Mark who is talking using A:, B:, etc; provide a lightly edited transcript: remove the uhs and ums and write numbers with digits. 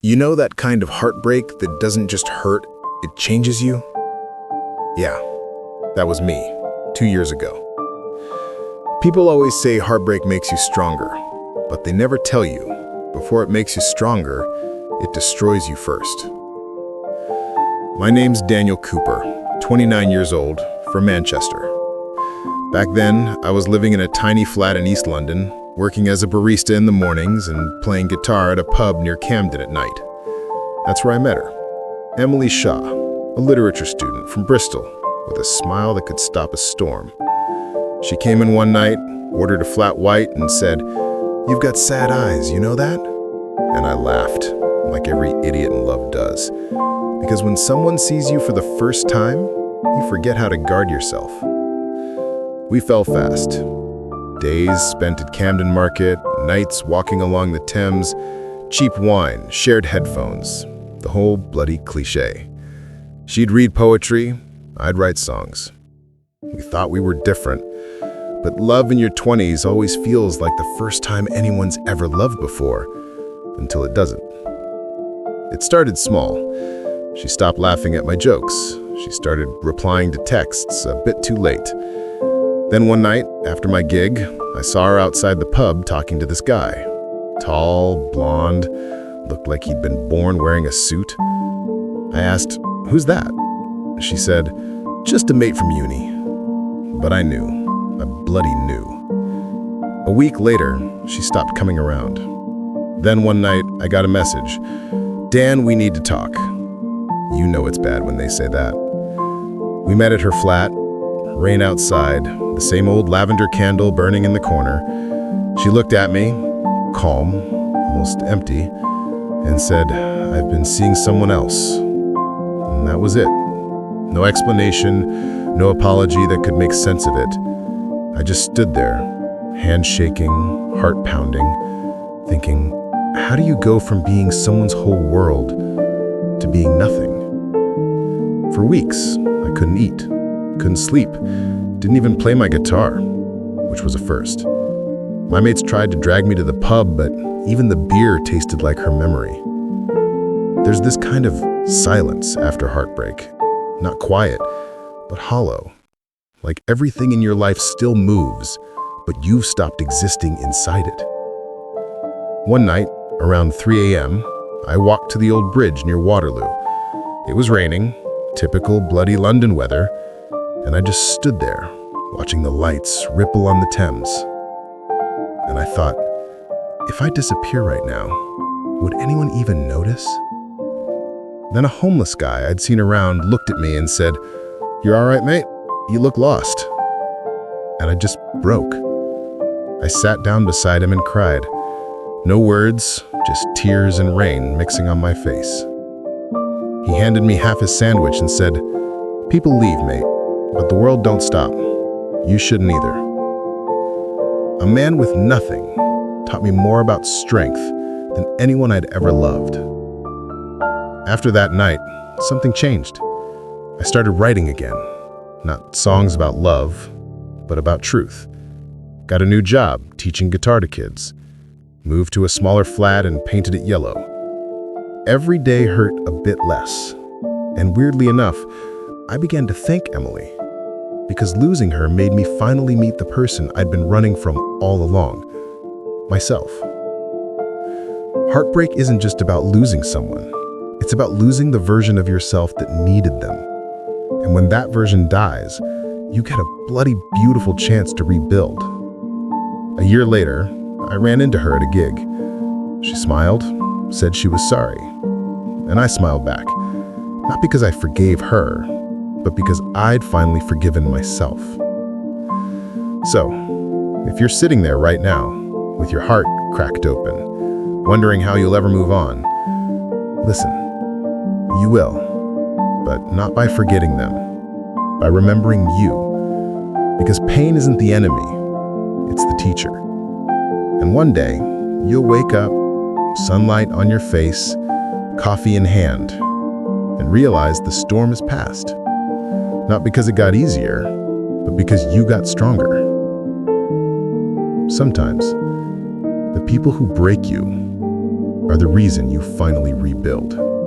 A: You know that kind of heartbreak that doesn't just hurt, it changes you? Yeah, that was me, 2 years ago. People always say heartbreak makes you stronger, but they never tell you, before it makes you stronger, it destroys you first. My name's Daniel Cooper, 29 years old, from Manchester. Back then, I was living in a tiny flat in East London, working as a barista in the mornings and playing guitar at a pub near Camden at night. That's where I met her. Emily Shaw, a literature student from Bristol, with a smile that could stop a storm. She came in one night, ordered a flat white, and said, "You've got sad eyes, you know that?" And I laughed, like every idiot in love does. Because when someone sees you for the first time, you forget how to guard yourself. We fell fast. Days spent at Camden Market, nights walking along the Thames, cheap wine, shared headphones, the whole bloody cliché. She'd read poetry, I'd write songs. We thought we were different, but love in your 20s always feels like the first time anyone's ever loved before, until it doesn't. It started small. She stopped laughing at my jokes. She started replying to texts a bit too late. Then one night, after my gig, I saw her outside the pub talking to this guy. Tall, blonde, looked like he'd been born wearing a suit. I asked, "Who's that?" She said, "Just a mate from uni." But I knew. I bloody knew. A week later, she stopped coming around. Then one night, I got a message. "Dan, we need to talk." You know it's bad when they say that. We met at her flat, rain outside, the same old lavender candle burning in the corner. She looked at me, calm, almost empty, and said, "I've been seeing someone else." And that was it. No explanation, no apology that could make sense of it. I just stood there, hand shaking, heart pounding, thinking, how do you go from being someone's whole world to being nothing? For weeks, I couldn't eat, couldn't sleep, didn't even play my guitar, which was a first. My mates tried to drag me to the pub, but even the beer tasted like her memory. There's this kind of silence after heartbreak, not quiet, but hollow, like everything in your life still moves, but you've stopped existing inside it. One night, around 3 a.m., I walked to the old bridge near Waterloo. It was raining, typical bloody London weather, and I just stood there, watching the lights ripple on the Thames. And I thought, if I disappear right now, would anyone even notice? Then a homeless guy I'd seen around looked at me and said, "You're all right, mate? You look lost." And I just broke. I sat down beside him and cried. No words, just tears and rain mixing on my face. He handed me half his sandwich and said, "People leave, mate, but the world don't stop. You shouldn't either." A man with nothing taught me more about strength than anyone I'd ever loved. After that night, something changed. I started writing again, not songs about love, but about truth. Got a new job teaching guitar to kids. Moved to a smaller flat and painted it yellow. Every day hurt a bit less. And weirdly enough, I began to thank Emily, because losing her made me finally meet the person I'd been running from all along, myself. Heartbreak isn't just about losing someone. It's about losing the version of yourself that needed them. And when that version dies, you get a bloody beautiful chance to rebuild. A year later, I ran into her at a gig. She smiled, said she was sorry. And I smiled back, not because I forgave her, but because I'd finally forgiven myself. So, if you're sitting there right now, with your heart cracked open, wondering how you'll ever move on, listen, you will, but not by forgetting them, by remembering you. Because pain isn't the enemy, it's the teacher. And one day, you'll wake up, sunlight on your face, coffee in hand, and realize the storm has passed. Not because it got easier, but because you got stronger. Sometimes, the people who break you are the reason you finally rebuild.